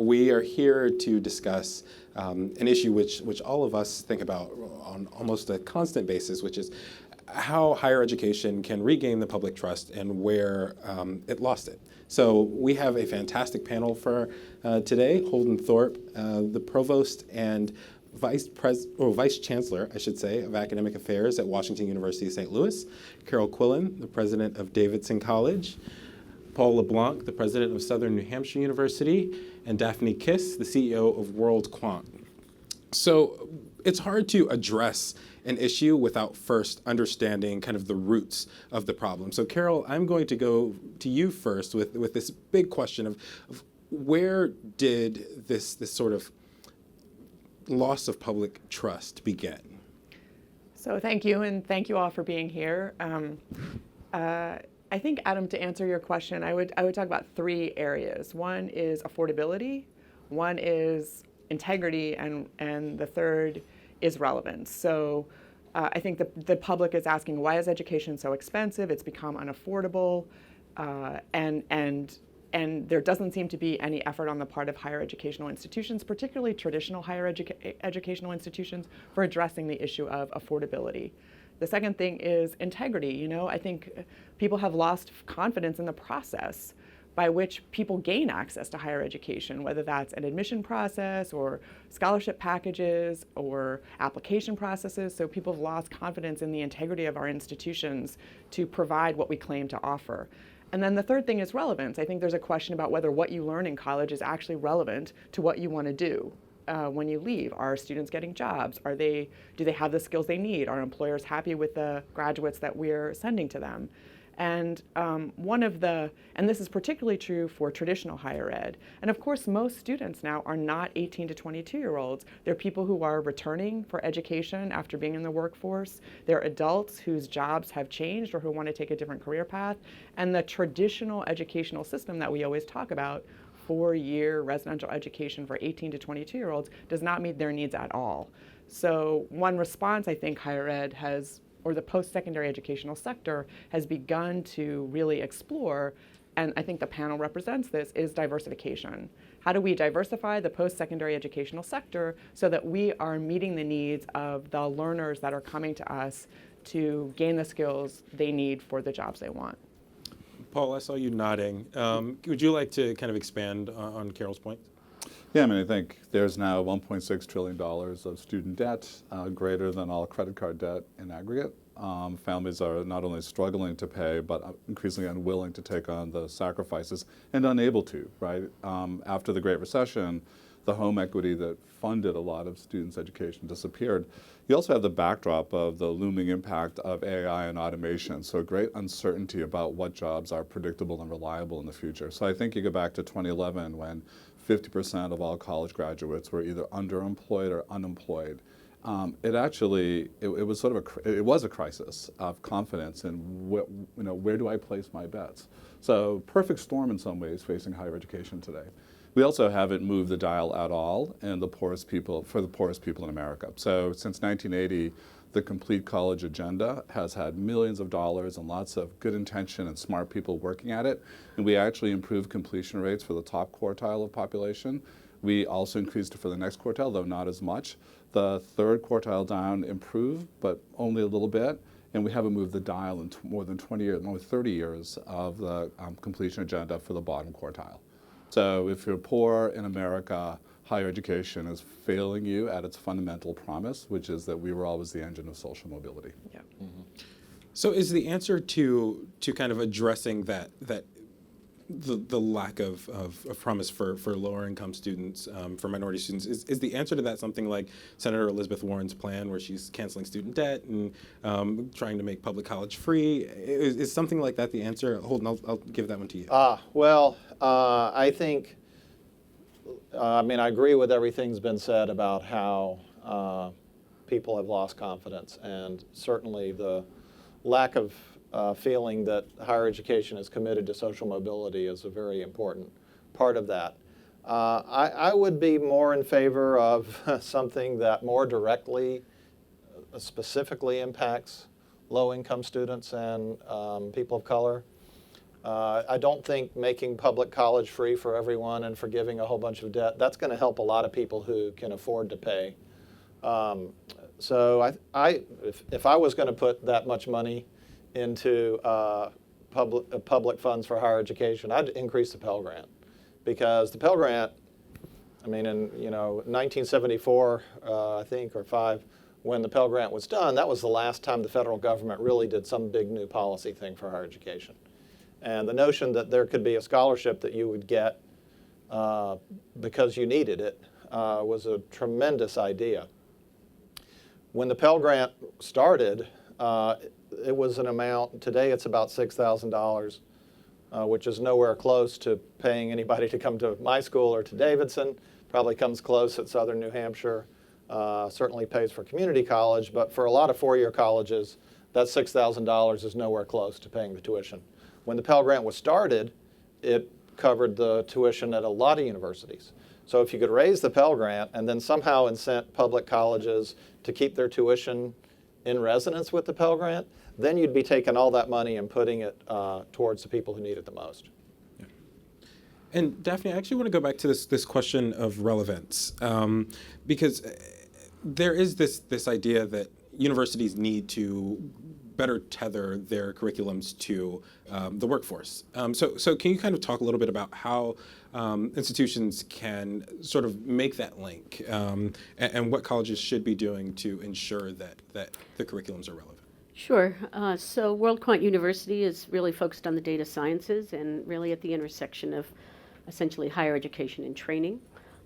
We are here to discuss an issue which all of us think about on almost a constant basis, which is how higher education can regain the public trust and where it lost it. So we have a fantastic panel for today. Holden Thorpe, the Provost and Vice Chancellor, I should say, of Academic Affairs at Washington University, St. Louis. Carol Quillen, the President of Davidson College. Paul LeBlanc, the President of Southern New Hampshire University. And Daphne Kis, the CEO of WorldQuant. So it's hard to address an issue without first understanding kind of the roots of the problem. So Carol, I'm going to go to you first with this big question of where did this sort of loss of public trust begin? So thank you, and thank you all for being here. I think, Adam, to answer your question, I would talk about three areas. One is affordability, one is integrity, and the third is relevance. So I think the public is asking, why is education so expensive? It's become unaffordable, and there doesn't seem to be any effort on the part of higher educational institutions, particularly traditional higher educational institutions, for addressing the issue of affordability. The second thing is integrity. You know, I think people have lost confidence in the process by which people gain access to higher education, whether that's an admission process or scholarship packages or application processes. So people have lost confidence in the integrity of our institutions to provide what we claim to offer. And then the third thing is relevance. I think there's a question about whether what you learn in college is actually relevant to what you want to do when you leave. Are students getting jobs? Do they have the skills they need? Are employers happy with the graduates that we're sending to them? And and this is particularly true for traditional higher ed. And of course, most students now are not 18 to 22-year-olds. They're people who are returning for education after being in the workforce. They're adults whose jobs have changed or who want to take a different career path. And the traditional educational system that we always talk about, 4-year residential education for 18 to 22-year-olds, does not meet their needs at all. So one response I think higher ed or the post-secondary educational sector has begun to really explore, and I think the panel represents this, is diversification. How do we diversify the post-secondary educational sector so that we are meeting the needs of the learners that are coming to us to gain the skills they need for the jobs they want? Paul, I saw you nodding. Would you like to kind of expand on Carol's point? Yeah, I mean, I think there's now $1.6 trillion of student debt, greater than all credit card debt in aggregate. Families are not only struggling to pay, but increasingly unwilling to take on the sacrifices and unable to, right? After the Great Recession, the home equity that funded a lot of students' education disappeared. You also have the backdrop of the looming impact of AI and automation, so great uncertainty about what jobs are predictable and reliable in the future. So I think you go back to 2011 when 50% of all college graduates were either underemployed or unemployed. It was a crisis of confidence in where do I place my bets. So perfect storm in some ways facing higher education today. We also haven't moved the dial at all for the poorest people in America. So since 1980, the Complete College Agenda has had millions of dollars and lots of good intention and smart people working at it. And we actually improved completion rates for the top quartile of population. We also increased it for the next quartile, though not as much. The third quartile down improved, but only a little bit. And we haven't moved the dial in more than 20 years, more than 30 years of the completion agenda for the bottom quartile. So if you're poor in America, higher education is failing you at its fundamental promise, which is that we were always the engine of social mobility. Yeah. Mm-hmm. So is the answer to kind of addressing the lack of promise for lower income students, for minority students, is the answer to that something like Senator Elizabeth Warren's plan where she's canceling student debt and trying to make public college free? Is something like that the answer? Holden, I'll give that one to you. I think, I agree with everything's been said about how people have lost confidence, and certainly the lack of feeling that higher education is committed to social mobility is a very important part of that. I would be more in favor of something that more directly, specifically impacts low-income students and people of color. I don't think making public college free for everyone and forgiving a whole bunch of debt, that's going to help a lot of people who can afford to pay. So if I was going to put that much money into public funds for higher education, I'd increase the Pell Grant, because the Pell Grant, I mean, in 1974, I think, or 5, when the Pell Grant was done, that was the last time the federal government really did some big new policy thing for higher education. And the notion that there could be a scholarship that you would get because you needed it was a tremendous idea. When the Pell Grant started, it was an amount, today it's about $6,000, which is nowhere close to paying anybody to come to my school or to Davidson. Probably comes close at Southern New Hampshire. Certainly pays for community college, but for a lot of four-year colleges, that $6,000 is nowhere close to paying the tuition. When the Pell Grant was started, it covered the tuition at a lot of universities. So if you could raise the Pell Grant and then somehow incent public colleges to keep their tuition in resonance with the Pell Grant, then you'd be taking all that money and putting it towards the people who need it the most. Yeah. And Daphne, I actually want to go back to this question of relevance, because there is this idea that universities need to better tether their curriculums to the workforce. So can you kind of talk a little bit about how institutions can sort of make that link, and what colleges should be doing to ensure that the curriculums are relevant? Sure. So WorldQuant University is really focused on the data sciences and really at the intersection of essentially higher education and training.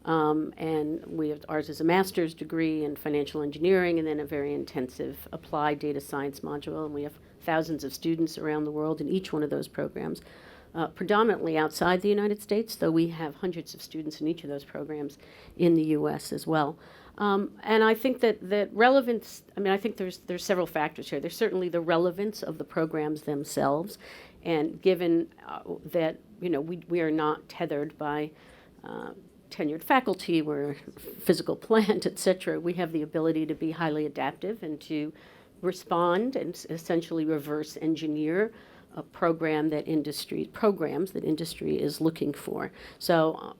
And ours is a master's degree in financial engineering and then a very intensive applied data science module. And we have thousands of students around the world in each one of those programs, predominantly outside the United States, though we have hundreds of students in each of those programs in the U.S. as well. And I think that relevance, I mean, I think there's several factors here. There's certainly the relevance of the programs themselves. And given that, we are not tethered by tenured faculty, we're physical plant, et cetera, we have the ability to be highly adaptive and to respond and essentially reverse engineer programs that industry is looking for. So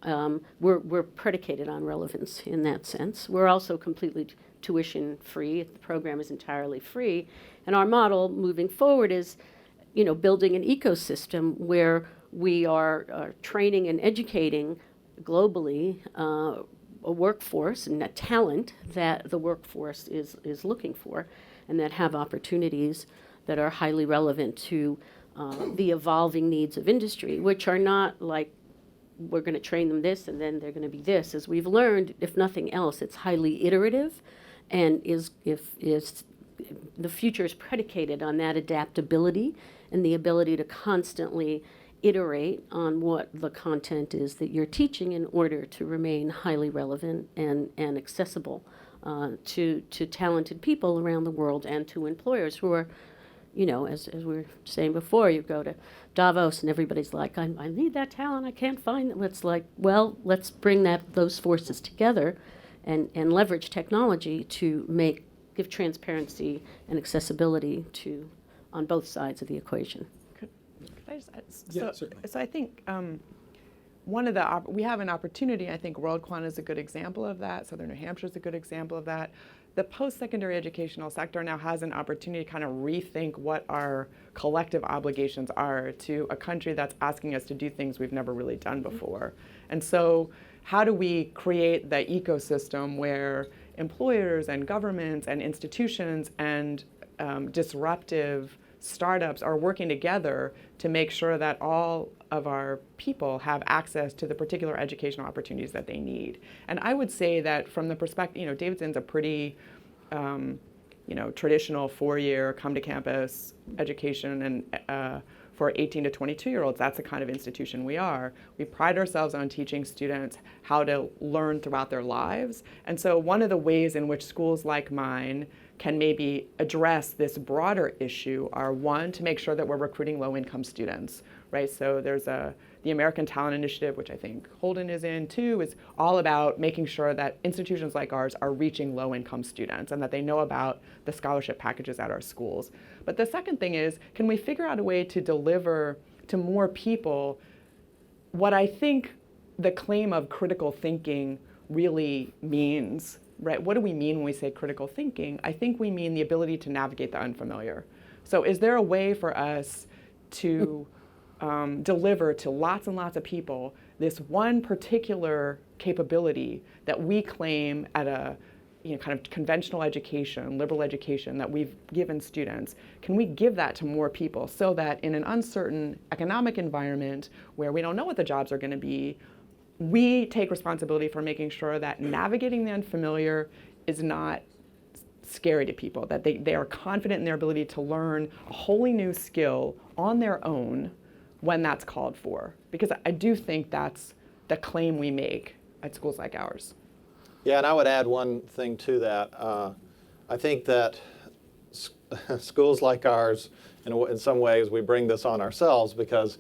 we're predicated on relevance in that sense. We're also completely tuition free. The program is entirely free. And our model moving forward is, building an ecosystem where we are training and educating globally a workforce and a talent that the workforce is looking for, and that have opportunities that are highly relevant to the evolving needs of industry, which are not like we're going to train them this and then they're going to be this. As we've learned, if nothing else, it's highly iterative, and is the future is predicated on that adaptability and the ability to constantly iterate on what the content is that you're teaching in order to remain highly relevant and accessible to talented people around the world and to employers who are, as we were saying before, you go to Davos and everybody's like, I need that talent, I can't find it. It's like, well, let's bring those forces together and leverage technology to give transparency and accessibility on both sides of the equation. Could I just add? Yeah, certainly. So I think we have an opportunity. I think WorldQuant is a good example of that. Southern New Hampshire is a good example of that. The post-secondary educational sector now has an opportunity to kind of rethink what our collective obligations are to a country that's asking us to do things we've never really done before. And so how do we create the ecosystem where employers and governments and institutions and disruptive startups are working together to make sure that all of our people have access to the particular educational opportunities that they need. And I would say that from the perspective, Davidson's a pretty, traditional four-year come-to-campus education, and for 18 to 22-year-olds, that's the kind of institution we are. We pride ourselves on teaching students how to learn throughout their lives. And so one of the ways in which schools like mine can maybe address this broader issue are, one, to make sure that we're recruiting low-income students, right? So there's the American Talent Initiative, which I think Holden is in too, is all about making sure that institutions like ours are reaching low-income students and that they know about the scholarship packages at our schools. But the second thing is, can we figure out a way to deliver to more people what I think the claim of critical thinking really means, right? What do we mean when we say critical thinking? I think we mean the ability to navigate the unfamiliar. So is there a way for us to deliver to lots and lots of people this one particular capability that we claim at a kind of conventional education, liberal education that we've given students? Can we give that to more people so that in an uncertain economic environment where we don't know what the jobs are going to be, we take responsibility for making sure that navigating the unfamiliar is not scary to people, that they are confident in their ability to learn a wholly new skill on their own when that's called for? Because I do think that's the claim we make at schools like ours. Yeah, and I would add one thing to that. I think that schools like ours, in some ways, we bring this on ourselves because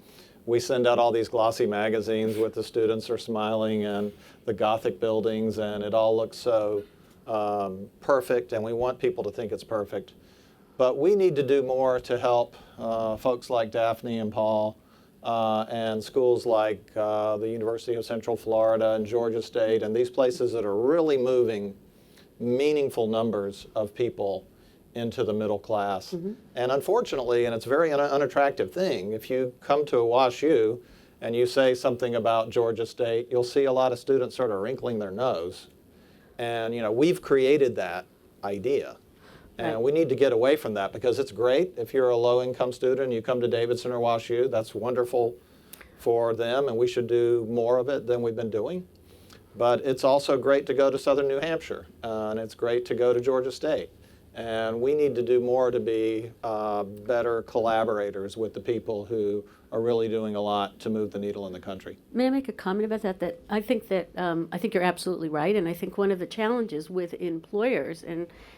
we send out all these glossy magazines with the students are smiling and the Gothic buildings, and it all looks so perfect, and we want people to think it's perfect. But we need to do more to help folks like Daphne and Paul and schools like the University of Central Florida and Georgia State and these places that are really moving meaningful numbers of people into the middle class. Mm-hmm. And unfortunately, and it's a very unattractive thing, if you come to a WashU and you say something about Georgia State, you'll see a lot of students sort of wrinkling their nose. And we've created that idea. And we need to get away from that because it's great if you're a low-income student and you come to Davidson or WashU. That's wonderful for them, and we should do more of it than we've been doing. But it's also great to go to Southern New Hampshire, and it's great to go to Georgia State. And we need to do more to be better collaborators with the people who are really doing a lot to move the needle in the country. May I make a comment about that? That I think you're absolutely right, and I think one of the challenges with employers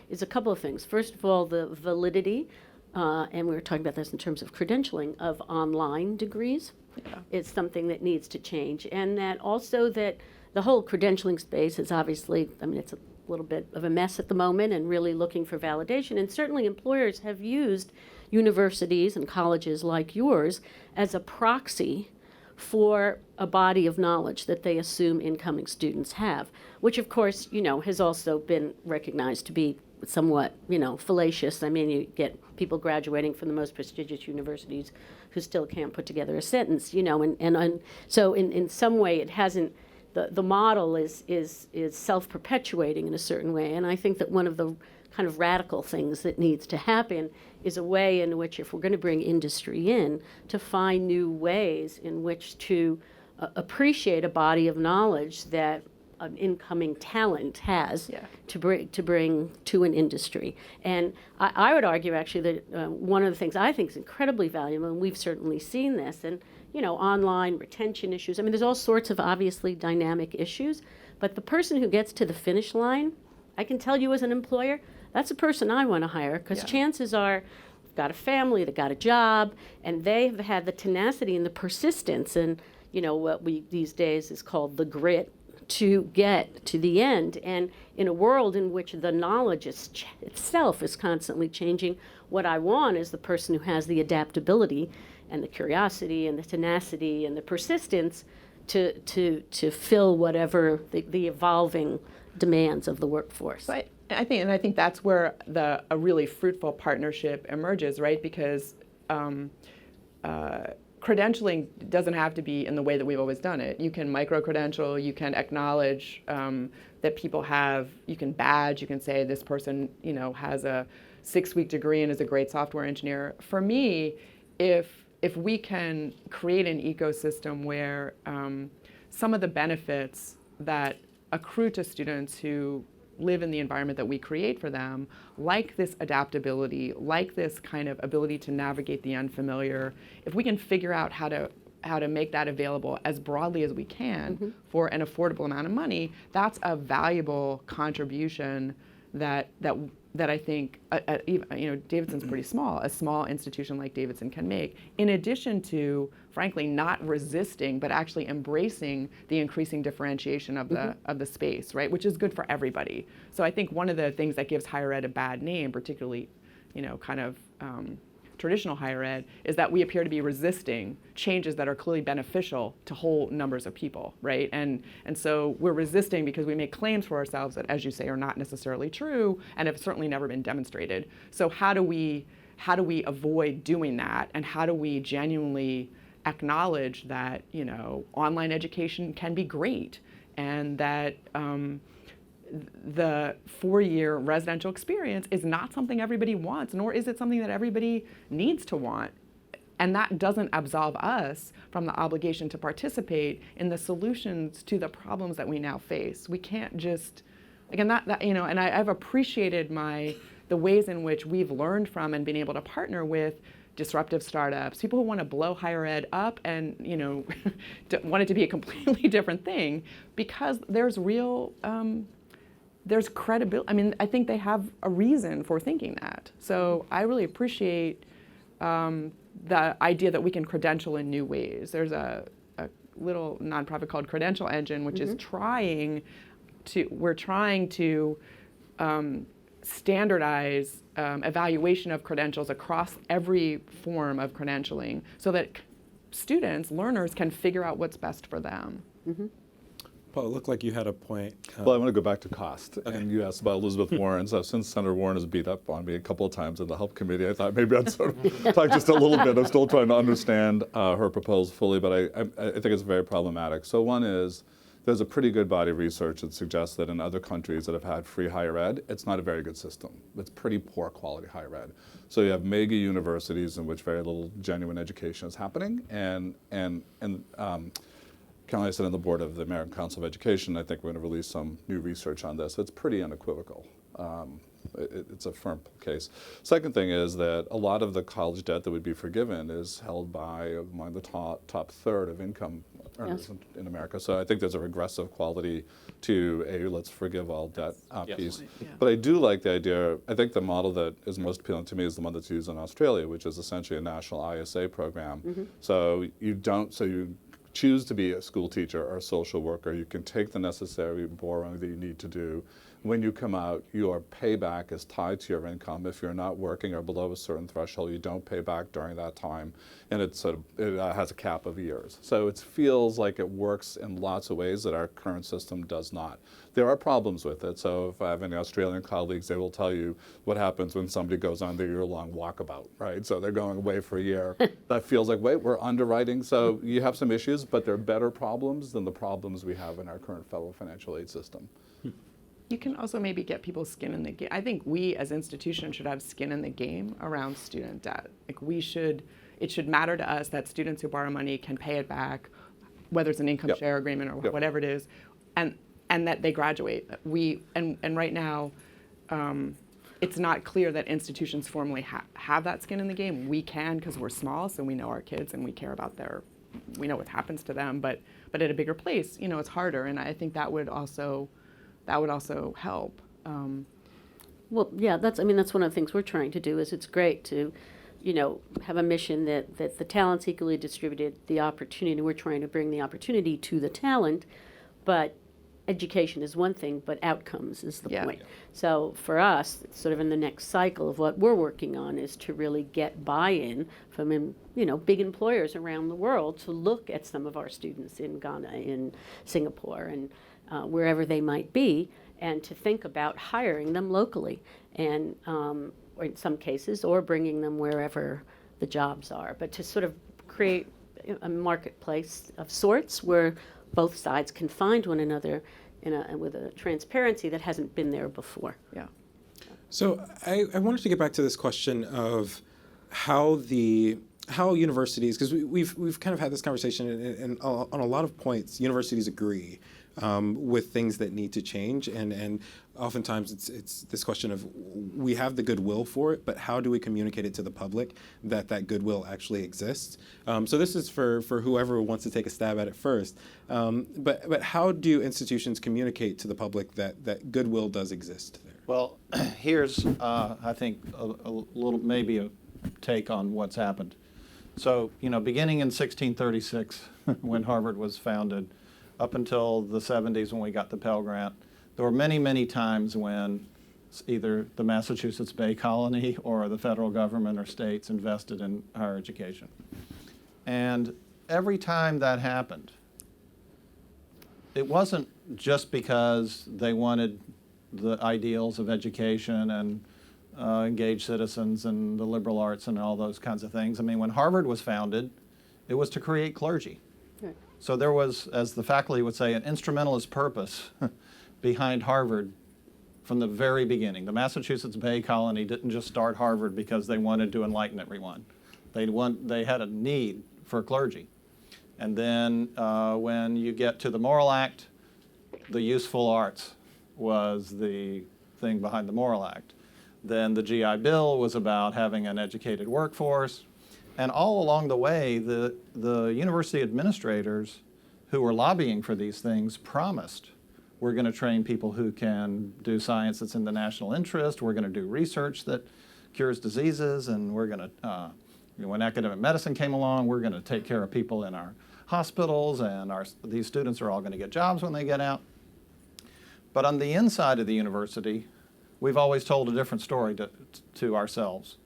is a couple of things. First of all, the validity, and we were talking about this in terms of credentialing of online degrees. Yeah. It's something that needs to change, and that also that the whole credentialing space is obviously, it's a little bit of a mess at the moment and really looking for validation. And certainly employers have used universities and colleges like yours as a proxy for a body of knowledge that they assume incoming students have, which of course, has also been recognized to be somewhat, fallacious. You get people graduating from the most prestigious universities who still can't put together a sentence, and so in some way it hasn't. The model is self-perpetuating in a certain way, and I think that one of the kind of radical things that needs to happen is a way in which, if we're going to bring industry in, to find new ways in which to appreciate a body of knowledge that an incoming talent has to bring to an industry. And I would argue actually that one of the things I think is incredibly valuable, and we've certainly seen this, and online retention issues. There's all sorts of obviously dynamic issues, but the person who gets to the finish line, I can tell you as an employer, that's a person I want to hire, because chances are they've got a family, they've got a job, and they've had the tenacity and the persistence and what we these days is called the grit to get to the end. And in a world in which the knowledge itself is constantly changing, what I want is the person who has the adaptability and the curiosity and the tenacity and the persistence to fill whatever the evolving demands of the workforce. But I think that's where a really fruitful partnership emerges, right? Because credentialing doesn't have to be in the way that we've always done it. You can micro-credential, you can acknowledge that people have, you can badge, you can say this person, has a 6-week degree and is a great software engineer. For me, if we can create an ecosystem where some of the benefits that accrue to students who live in the environment that we create for them, like this adaptability, like this kind of ability to navigate the unfamiliar, if we can figure out how to make that available as broadly as we can for an affordable amount of money, that's a valuable contribution that I think Davidson's pretty small. A small institution like Davidson can make, in addition to, frankly, not resisting but actually embracing the increasing differentiation of the space, right? Which is good for everybody. So I think one of the things that gives higher ed a bad name, particularly, kind of traditional higher ed is that we appear to be resisting changes that are clearly beneficial to whole numbers of people, right? And so we're resisting because we make claims for ourselves that, as you say, are not necessarily true and have certainly never been demonstrated. So how do we avoid doing that, and how do we genuinely acknowledge that, you know, online education can be great, and that the 4-year residential experience is not something everybody wants, nor is it something that everybody needs to want. And that doesn't absolve us from the obligation to participate in the solutions to the problems that we now face. We can't just, again, that you know, and I've appreciated the ways in which we've learned from and been able to partner with disruptive startups, people who want to blow higher ed up and, you know, want it to be a completely different thing, because there's real, there's credibility. I mean, I think they have a reason for thinking that. So I really appreciate the idea that we can credential in new ways. There's a little nonprofit called Credential Engine, which is we're trying to standardize evaluation of credentials across every form of credentialing so that students, learners, can figure out what's best for them. Paul, it looked like you had a point. Well, I want to go back to cost. And you asked about Elizabeth Warren. So since Senator Warren has beat up on me a couple of times in the Help Committee, I thought maybe I'd sort of talk just a little bit. I'm still trying to understand her proposal fully, but I think it's very problematic. So one is, there's a pretty good body of research that suggests that in other countries that have had free higher ed, it's not a very good system. It's pretty poor quality higher ed. So you have mega universities in which very little genuine education is happening, and Caroline, I sit on the board of the American Council of Education. I think we're going to release some new research on this. It's pretty unequivocal. It's a firm case. Second thing is that a lot of the college debt that would be forgiven is held by among the top third of income earners in America. So I think there's a regressive quality to a let's forgive all debt piece. Yeah. But I do like the idea. I think the model that is most appealing to me is the one that's used in Australia, which is essentially a national ISA program. So you choose to be a school teacher or a social worker. You can take the necessary borrowing that you need to do. When you come out, your payback is tied to your income. If you're not working or below a certain threshold, you don't pay back during that time, and it has a cap of years. So it feels like it works in lots of ways that our current system does not. There are problems with it. So if I have any Australian colleagues, they will tell you what happens when somebody goes on their year-long walkabout, right? So they're going away for a year. That feels like, wait, we're underwriting. So you have some issues, but they're better problems than the problems we have in our current federal financial aid system. You can also maybe get people's skin in the game. I think we as institutions should have skin in the game around student debt. Like it should matter to us that students who borrow money can pay it back, whether it's an income share agreement or whatever it is, and that they graduate. And right now, it's not clear that institutions formally have that skin in the game. We can, because we're small, so we know our kids and we care about we know what happens to them. But at a bigger place, you know, it's harder, and I think that would also help. Well, yeah, that's one of the things we're trying to do. Is it's great to, you know, have a mission that the talent's equally distributed, the opportunity. We're trying to bring the opportunity to the talent, but education is one thing, but outcomes is the point. So for us, sort of in the next cycle of what we're working on is to really get buy-in from, you know, big employers around the world to look at some of our students in Ghana, in Singapore, and wherever they might be, and to think about hiring them locally, and or in some cases, or bringing them wherever the jobs are, but to sort of create a marketplace of sorts where both sides can find one another with a transparency that hasn't been there before. Yeah. So I wanted to get back to this question of how universities, because we've kind of had this conversation, and on a lot of points, universities agree with things that need to change, and oftentimes it's this question of we have the goodwill for it, but how do we communicate it to the public that goodwill actually exists? So this is for whoever wants to take a stab at it first. But how do institutions communicate to the public that goodwill does exist there? Well, here's, I think, a little, maybe a take on what's happened. So, you know, beginning in 1636, when Harvard was founded, up until the 70s when we got the Pell Grant, there were many, many times when either the Massachusetts Bay Colony or the federal government or states invested in higher education. And every time that happened, it wasn't just because they wanted the ideals of education and engaged citizens and the liberal arts and all those kinds of things. I mean, when Harvard was founded, it was to create clergy. Right. So there was, as the faculty would say, an instrumentalist purpose behind Harvard from the very beginning. The Massachusetts Bay Colony didn't just start Harvard because they wanted to enlighten everyone. They had a need for clergy. And then when you get to the Morrill Act, the useful arts was the thing behind the Morrill Act. Then the GI Bill was about having an educated workforce. And all along the way, the university administrators who were lobbying for these things promised, we're going to train people who can do science that's in the national interest, we're going to do research that cures diseases, and we're going to, when academic medicine came along, we're going to take care of people in our hospitals, and these students are all going to get jobs when they get out. But on the inside of the university, we've always told a different story to ourselves,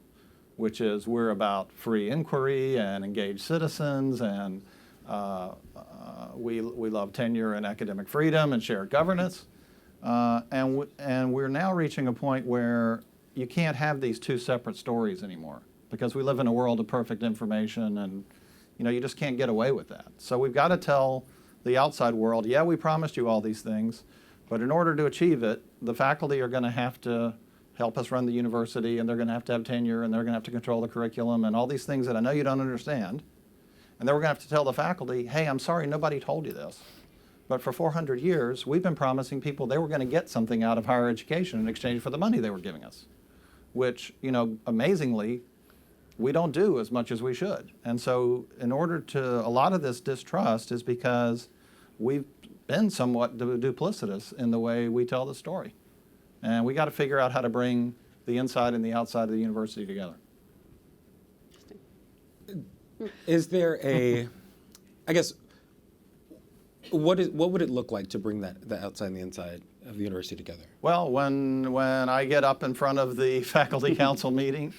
which is we're about free inquiry and engaged citizens, and we love tenure and academic freedom and shared governance. And we're now reaching a point where you can't have these two separate stories anymore, because we live in a world of perfect information, and you just can't get away with that. So we've got to tell the outside world, yeah, we promised you all these things, but in order to achieve it, the faculty are going to have to help us run the university, and they're going to have tenure, and they're going to have to control the curriculum, and all these things that I know you don't understand. And then we're going to have to tell the faculty, hey, I'm sorry, nobody told you this. But for 400 years, we've been promising people they were going to get something out of higher education in exchange for the money they were giving us, which, amazingly, we don't do as much as we should. And so in order to, a lot of this distrust is because we've been somewhat duplicitous in the way we tell the story. And we got to figure out how to bring the inside and the outside of the university together. Is there I guess, what would it look like to bring the outside and the inside of the university together? Well, when I get up in front of the faculty council meeting,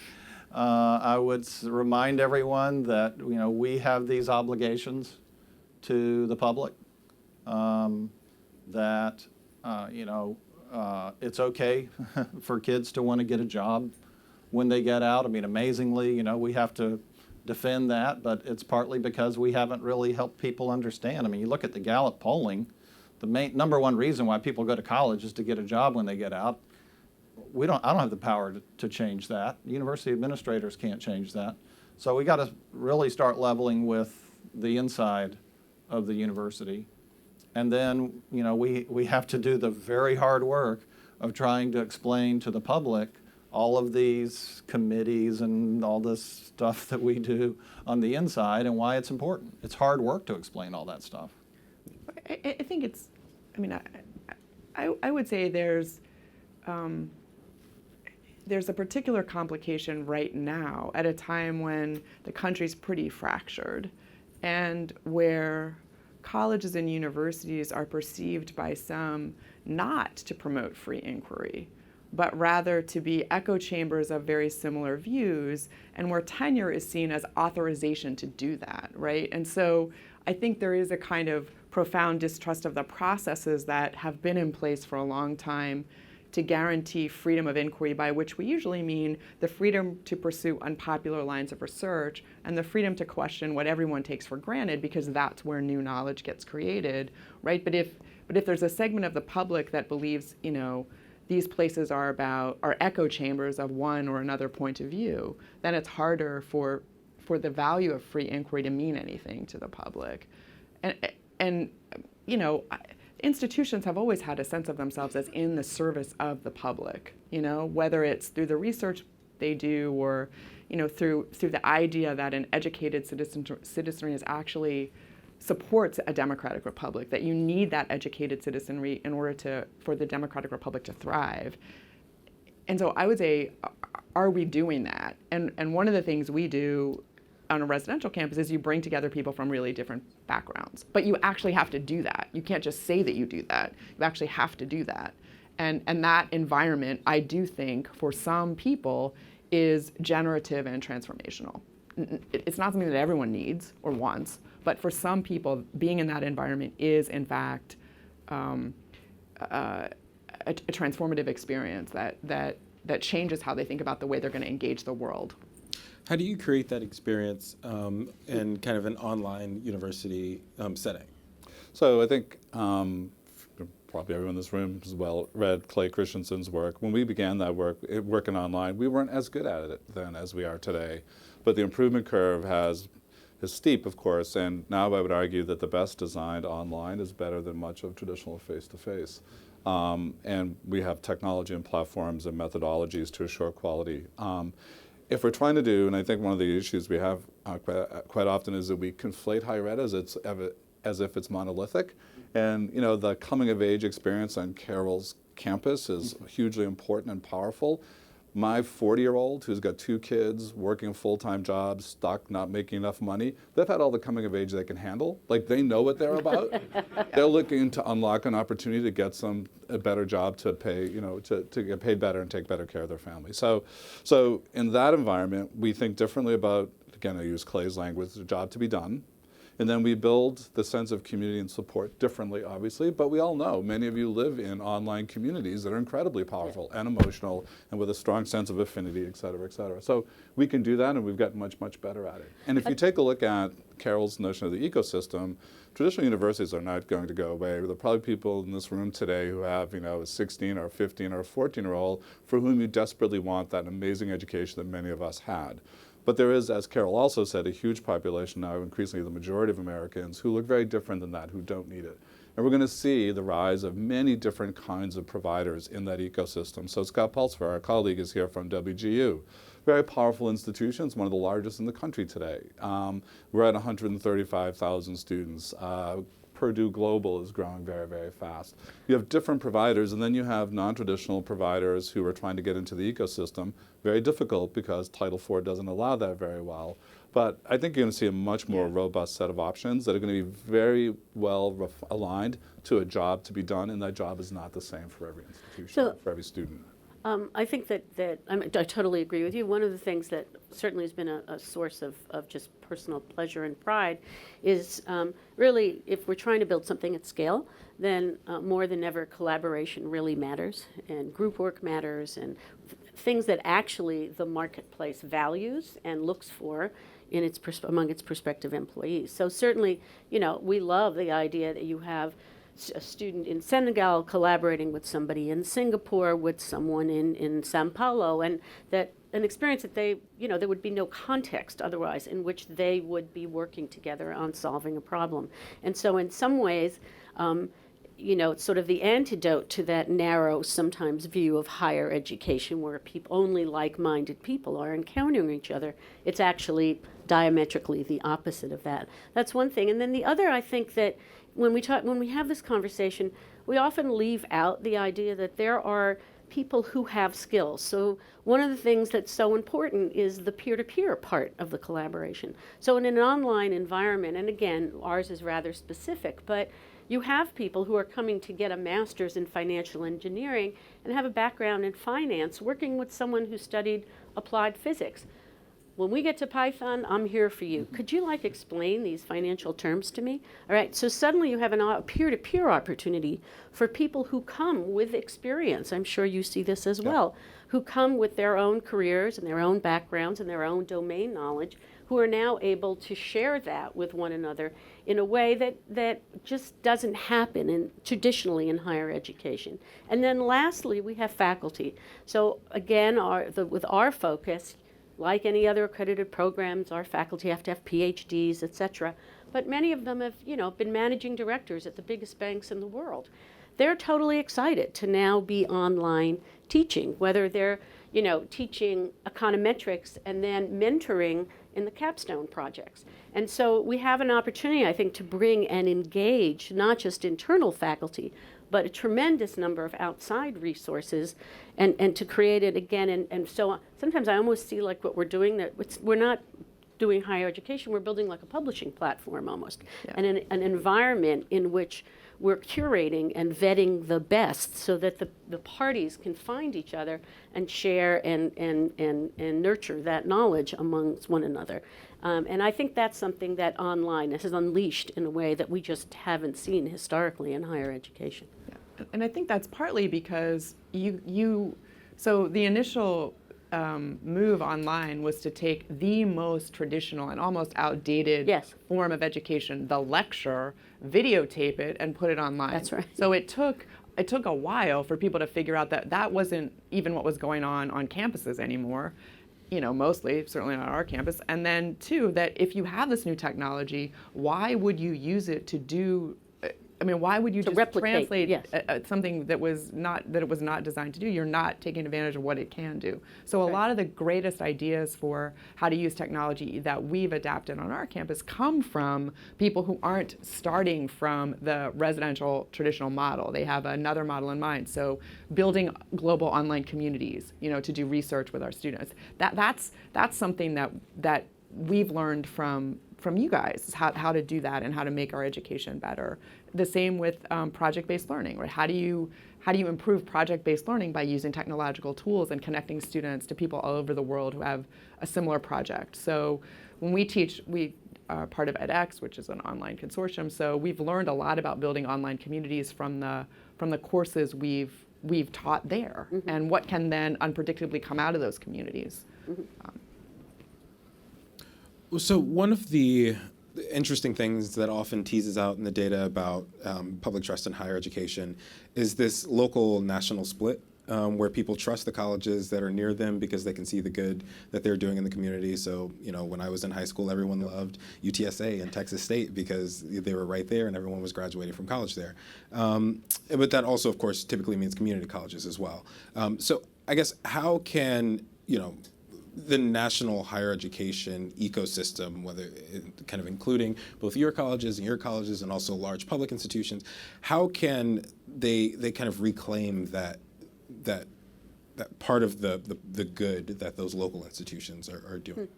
I would remind everyone that we have these obligations to the public, that it's okay for kids to want to get a job when they get out. I mean, amazingly, we have to defend that, but it's partly because we haven't really helped people understand. I mean, you look at the Gallup polling, the number one reason why people go to college is to get a job when they get out. I don't have the power to change that. University administrators can't change that. So we got to really start leveling with the inside of the university. And then, we have to do the very hard work of trying to explain to the public all of these committees and all this stuff that we do on the inside and why it's important. It's hard work to explain all that stuff. I think it's, I would say there's a particular complication right now at a time when the country's pretty fractured, and where colleges and universities are perceived by some not to promote free inquiry, but rather to be echo chambers of very similar views, and where tenure is seen as authorization to do that, right? And so I think there is a kind of profound distrust of the processes that have been in place for a long time to guarantee freedom of inquiry, by which we usually mean the freedom to pursue unpopular lines of research and the freedom to question what everyone takes for granted, because that's where new knowledge gets created, right? But if there's a segment of the public that believes, these places are echo chambers of one or another point of view, then it's harder for the value of free inquiry to mean anything to the public. And institutions have always had a sense of themselves as in the service of the public, whether it's through the research they do, or through the idea that an educated citizenry is actually supports a democratic republic, that you need that educated citizenry in order for the democratic republic to thrive. And so I would say, are we doing that? And one of the things we do on a residential campus is you bring together people from really different backgrounds. But you actually have to do that. You can't just say that you do that. You actually have to do that. And that environment, I do think, for some people, is generative and transformational. It's not something that everyone needs or wants, but for some people, being in that environment is, in fact, a transformative experience that changes how they think about the way they're going to engage the world. How do you create that experience in kind of an online university setting? So I think probably everyone in this room has well read Clay Christensen's work. When we began that work, working online, we weren't as good at it then as we are today. But the improvement curve is steep, of course, and now I would argue that the best designed online is better than much of traditional face-to-face. And we have technology and platforms and methodologies to assure quality. If we're trying to do, and I think one of the issues we have quite often is that we conflate higher ed as if it's monolithic. And the coming of age experience on Carroll's campus is hugely important and powerful. My 40-year-old who's got 2 kids, working full-time jobs, stuck, not making enough money, they've had all the coming of age they can handle. Like, they know what they're about. They're looking to unlock an opportunity to get a better job to pay, to get paid better and take better care of their family. So in that environment, we think differently about, again, I use Clay's language, the job to be done. And then we build the sense of community and support differently, obviously, but we all know many of you live in online communities that are incredibly powerful and emotional and with a strong sense of affinity, et cetera, et cetera. So we can do that, and we've gotten much, much better at it. And if you take a look at Carroll's notion of the ecosystem, traditional universities are not going to go away. There are probably people in this room today who have, a 16 or 15 or 14-year-old for whom you desperately want that amazing education that many of us had. But there is, as Carroll also said, a huge population now, increasingly the majority of Americans, who look very different than that, who don't need it. And we're going to see the rise of many different kinds of providers in that ecosystem. So Scott Pulsfer, our colleague, is here from WGU. Very powerful institutions, one of the largest in the country today. We're at 135,000 students. Purdue Global is growing very, very fast. You have different providers, and then you have non-traditional providers who are trying to get into the ecosystem. Very difficult because Title IV doesn't allow that very well. But I think you're going to see a much more robust set of options that are going to be very well aligned to a job to be done, and that job is not the same for every institution, for every student. I think that I totally agree with you. One of the things that certainly has been a source of just personal pleasure and pride is really, if we're trying to build something at scale, then more than ever collaboration really matters, and group work matters, and things that actually the marketplace values and looks for in among its prospective employees. So certainly, we love the idea that you have a student in Senegal collaborating with somebody in Singapore, with someone in Sao Paulo, and that an experience that there would be no context otherwise in which they would be working together on solving a problem. And so in some ways, it's sort of the antidote to that narrow, sometimes view of higher education where only like-minded people are encountering each other. It's actually diametrically the opposite of that. That's one thing. And then the other, I think that when we have this conversation, we often leave out the idea that there are people who have skills. So one of the things that's so important is the peer-to-peer part of the collaboration. So in an online environment, and again, ours is rather specific, but you have people who are coming to get a master's in financial engineering and have a background in finance, working with someone who studied applied physics. When we get to Python, I'm here for you. Could you explain these financial terms to me? All right, so suddenly you have a peer-to-peer opportunity for people who come with experience. I'm sure you see this as well, who come with their own careers and their own backgrounds and their own domain knowledge, who are now able to share that with one another in a way that just doesn't happen traditionally in higher education. And then lastly, we have faculty. So again, with our focus, like any other accredited programs, our faculty have to have PhDs, et cetera. But many of them have, been managing directors at the biggest banks in the world. They're totally excited to now be online teaching, whether they're, teaching econometrics and then mentoring in the capstone projects. And so we have an opportunity, I think, to bring and engage not just internal faculty, but a tremendous number of outside resources, and to create it again. And so sometimes I almost see like what we're doing, that we're not doing higher education, we're building like a publishing platform almost, Yeah. and an environment in which we're curating and vetting the best so that the parties can find each other and share and nurture that knowledge amongst one another. And I think that's something that online has unleashed in a way that we just haven't seen historically in higher education. Yeah. And I think that's partly because so the initial move online was to take the most traditional and almost outdated Yes. form of education, the lecture, videotape it, and put it online. That's right. So it took a while for people to figure out that that wasn't even what was going on campuses anymore. Mostly, certainly not our campus. And then two, that if you have this new technology, why would you use it to do? Why would you To just replicate, translate yes. something that it was not designed to do? You're not taking advantage of what it can do. So a lot of the greatest ideas for how to use technology that we've adapted on our campus come from people who aren't starting from the residential traditional model. They have another model in mind. So building global online communities, to do research with our students. That's something that we've learned from you guys, how to do that and how to make our education better. The same with project-based learning, right? How do you improve project-based learning by using technological tools and connecting students to people all over the world who have a similar project? So when we teach, we are part of edX, which is an online consortium. So we've learned a lot about building online communities from the courses we've taught there, and what can then unpredictably come out of those communities. So one of the interesting things that often teases out in the data about public trust in higher education is this local national split, where people trust the colleges that are near them because they can see the good that they're doing in the community. So, when I was in high school, everyone loved UTSA and Texas State because they were right there and everyone was graduating from college there. But that also, of course, typically means community colleges as well. So I guess how can, the national higher education ecosystem, whether kind of including both your colleges and also large public institutions, how can they kind of reclaim that part of the good that those local institutions are doing?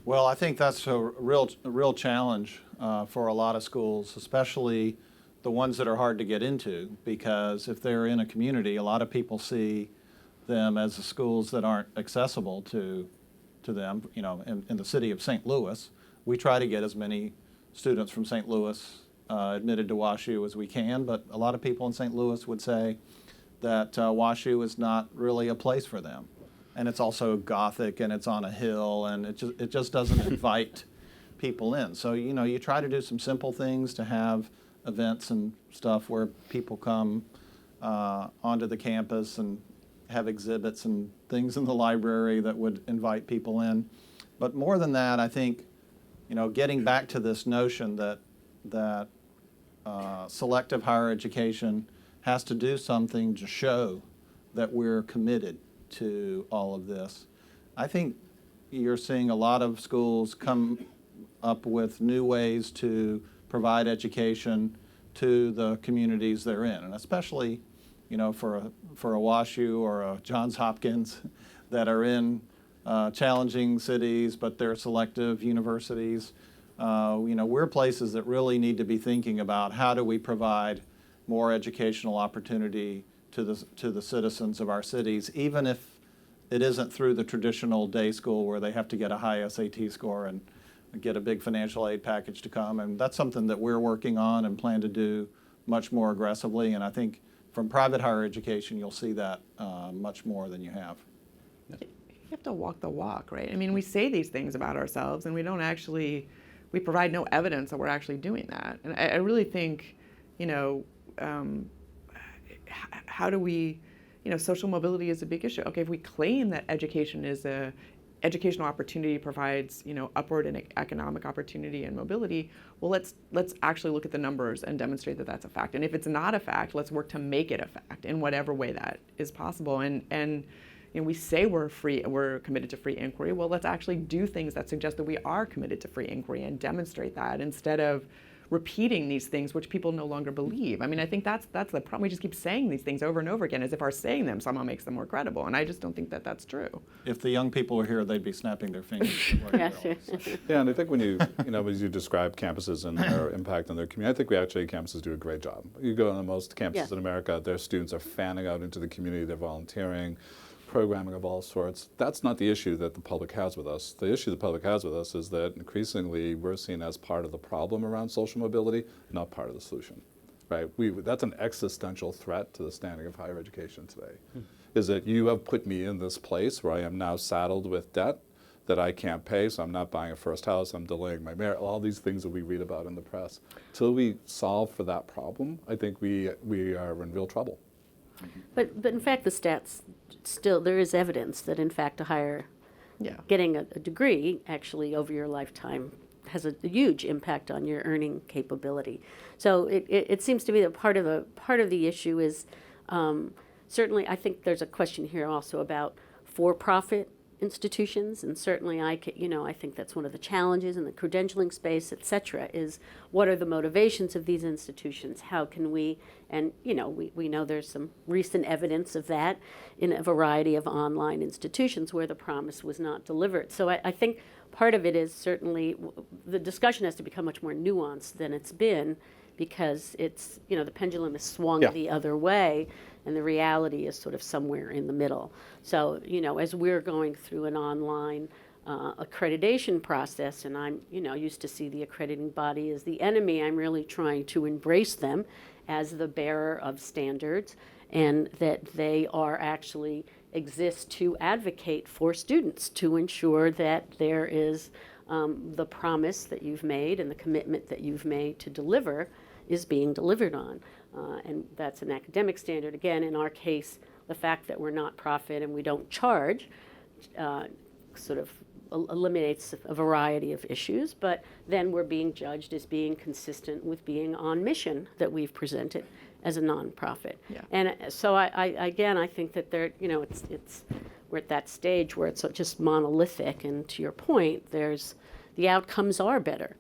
Well, I think that's a real challenge for a lot of schools, especially the ones that are hard to get into, because if they're in a community, a lot of people see them as the schools that aren't accessible to them. In the city of St. Louis, we try to get as many students from St. Louis admitted to WashU as we can, but a lot of people in St. Louis would say that WashU is not really a place for them. And it's also Gothic and it's on a hill and it just doesn't invite people in. So, you try to do some simple things to have events and stuff where people come onto the campus and have exhibits and things in the library that would invite people in. But more than that, I think, getting back to this notion that selective higher education has to do something to show that we're committed to all of this. I think you're seeing a lot of schools come up with new ways to provide education to the communities they're in, and especially for a WashU or a Johns Hopkins that are in challenging cities, but they're selective universities. We're places that really need to be thinking about how do we provide more educational opportunity to the citizens of our cities, even if it isn't through the traditional day school where they have to get a high SAT score and get a big financial aid package to come. And that's something that we're working on and plan to do much more aggressively. And I think from private higher education, you'll see that much more than you have. You have to walk the walk, right? We say these things about ourselves, and we provide no evidence that we're actually doing that. And I really think, how do we, social mobility is a big issue. Okay, if we claim that educational opportunity provides, upward and economic opportunity and mobility, well, let's actually look at the numbers and demonstrate that that's a fact. And if it's not a fact, let's work to make it a fact in whatever way that is possible. And we say we're committed to free inquiry. Well, let's actually do things that suggest that we are committed to free inquiry and demonstrate that, instead of repeating these things which people no longer believe. I mean, I think that's the problem. We just keep saying these things over and over again as if our saying them somehow makes them more credible, and I just don't think that that's true. If the young people were here, they'd be snapping their fingers. Yes. Yeah, and I think when you, as you describe campuses and their impact on their community, I think campuses do a great job. You go on most campuses in America, their students are fanning out into the community, they're volunteering, programming of all sorts. That's not the issue that the public has with us. The issue the public has with us is that increasingly we're seen as part of the problem around social mobility, not part of the solution. Right? That's an existential threat to the standing of higher education today, is that you have put me in this place where I am now saddled with debt that I can't pay, so I'm not buying a first house, I'm delaying my marriage, all these things that we read about in the press. Till we solve for that problem, I think we are in real trouble. But in fact, the stats still, there is evidence that in fact getting a degree actually over your lifetime has a huge impact on your earning capability. So it seems to me that part of the issue is certainly, I think there's a question here also about for-profit institutions, and certainly I think that's one of the challenges in the credentialing space, et cetera, is what are the motivations of these institutions? How can we, and we know there's some recent evidence of that in a variety of online institutions where the promise was not delivered. So I think part of it is certainly the discussion has to become much more nuanced than it's been, because it's, the pendulum is swung the other way, and the reality is sort of somewhere in the middle. So, as we're going through an online accreditation process, and I'm, used to see the accrediting body as the enemy, I'm really trying to embrace them as the bearer of standards, and that they are actually exist to advocate for students, to ensure that there is the promise that you've made and the commitment that you've made to deliver is being delivered on. And that's an academic standard. Again, in our case, the fact that we're not profit and we don't charge sort of eliminates a variety of issues, but then we're being judged as being consistent with being on mission that we've presented as a nonprofit. Yeah. And so I think that we're at that stage where it's just monolithic, and to your point, the outcomes are better,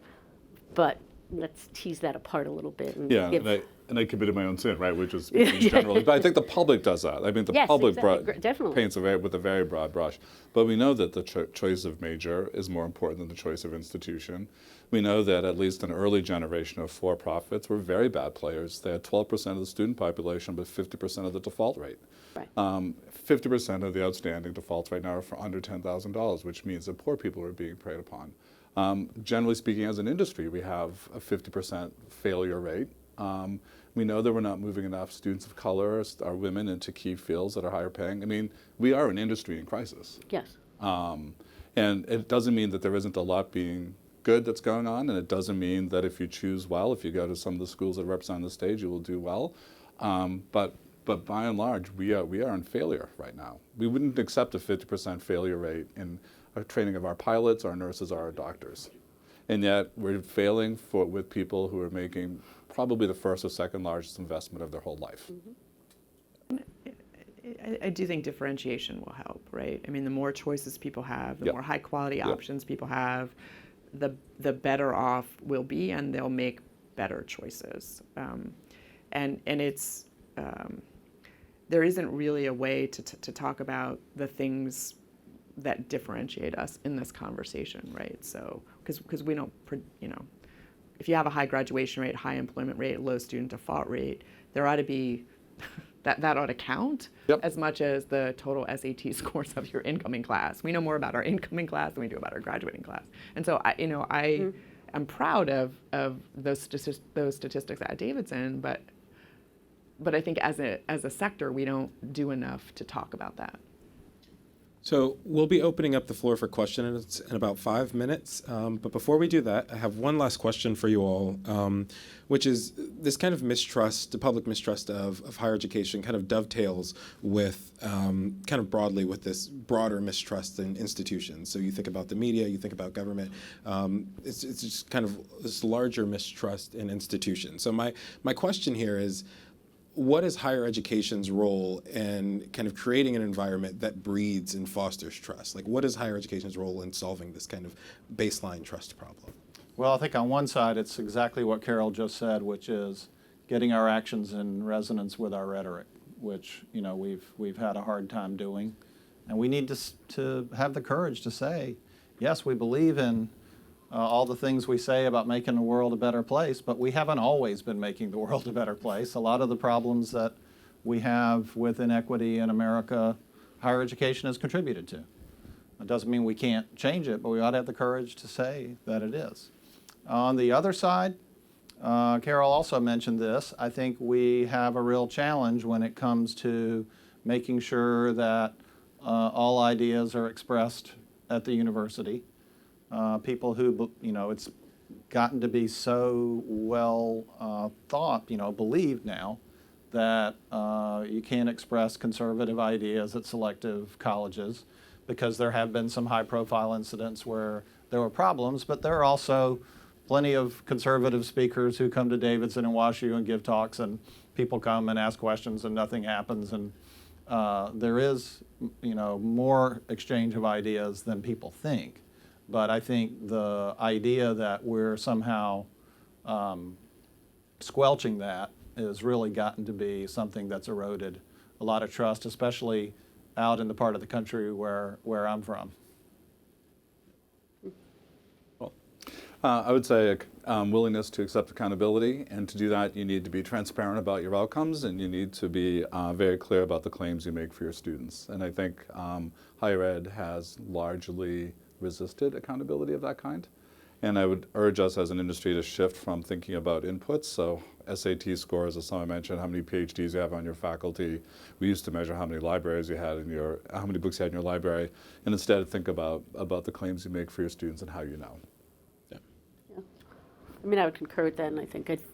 but let's tease that apart a little bit. And and I committed my own sin, right, which is generally, but I think the public does that. I mean, the public definitely paints with a very broad brush. But we know that the choice of major is more important than the choice of institution. We know that at least an early generation of for-profits were very bad players. They had 12% of the student population, but 50% of the default rate. Right. 50% of the outstanding defaults right now are for under $10,000, which means that poor people are being preyed upon. Generally speaking, as an industry, we have a 50% failure rate. We know that we're not moving enough students of color or women into key fields that are higher paying. I mean, we are an industry in crisis. Yes. And it doesn't mean that there isn't a lot being good that's going on, and it doesn't mean that if you choose well, if you go to some of the schools that represent on the stage, you will do well. But by and large, we are in failure right now. We wouldn't accept a 50% failure rate in our training of our pilots, our nurses, or our doctors. And yet we're failing with people who are making probably the first or second largest investment of their whole life. I do think differentiation will help, right? I mean, the more choices people have, the more high quality options people have, the better off we'll be, and they'll make better choices. And it's there isn't really a way to talk about the things that differentiate us in this conversation, right? So, because we don't, if you have a high graduation rate, high employment rate, low student default rate, there ought to be, that ought to count as much as the total SAT scores of your incoming class. We know more about our incoming class than we do about our graduating class. And so, I'm proud of those statistics at Davidson, but I think as a sector, we don't do enough to talk about that. So we'll be opening up the floor for questions in about 5 minutes. But before we do that, I have one last question for you all, which is this kind of mistrust, the public mistrust of higher education kind of dovetails with kind of broadly with this broader mistrust in institutions. So you think about the media, you think about government. It's just kind of this larger mistrust in institutions. So my question here is, what is higher education's role in kind of creating an environment that breeds and fosters trust? Like, what is higher education's role in solving this kind of baseline trust problem? Well, I think on one side, it's exactly what Carol just said, which is getting our actions in resonance with our rhetoric, which, you know, we've had a hard time doing. And we need to have the courage to say, yes, we believe in all the things we say about making the world a better place, but we haven't always been making the world a better place. A lot of the problems that we have with inequity in America, higher education has contributed to. It doesn't mean we can't change it, but we ought to have the courage to say that it is. On the other side, Carol also mentioned this, I think we have a real challenge when it comes to making sure that all ideas are expressed at the university. People who, you know, it's gotten to be so well thought, you know, believed now that you can't express conservative ideas at selective colleges because there have been some high-profile incidents where there were problems, but there are also plenty of conservative speakers who come to Davidson and WashU and give talks, and people come and ask questions and nothing happens, and there is, you know, more exchange of ideas than people think. But I think the idea that we're somehow squelching that has really gotten to be something that's eroded a lot of trust, especially out in the part of the country where I'm from. Well, I would say willingness to accept accountability, and to do that you need to be transparent about your outcomes, and you need to be very clear about the claims you make for your students. And I think higher ed has largely resisted accountability of that kind. And I would urge us as an industry to shift from thinking about inputs, so SAT scores, as someone mentioned, how many PhDs you have on your faculty. We used to measure how many libraries you had in how many books you had in your library, and instead think about the claims you make for your students and how you know. Yeah. I mean, I would concur with that, and I think it's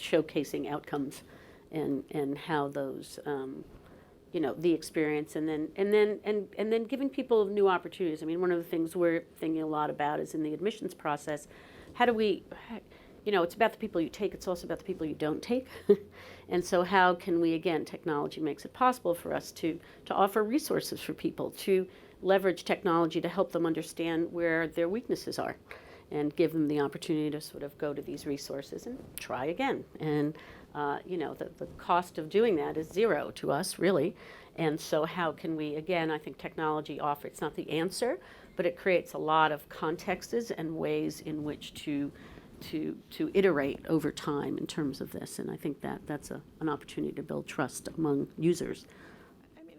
showcasing outcomes and how those you know, the experience, and then giving people new opportunities. I mean, one of the things we're thinking a lot about is in the admissions process, how do we, you know, it's about the people you take, it's also about the people you don't take. And so how can we, again, technology makes it possible for us to offer resources for people, to leverage technology to help them understand where their weaknesses are, and give them the opportunity to sort of go to these resources and try again. And you know, the cost of doing that is zero to us, really. And so how can we, again, I think technology offers, it's not the answer, but it creates a lot of contexts and ways in which to iterate over time in terms of this. And I think that's an opportunity to build trust among users.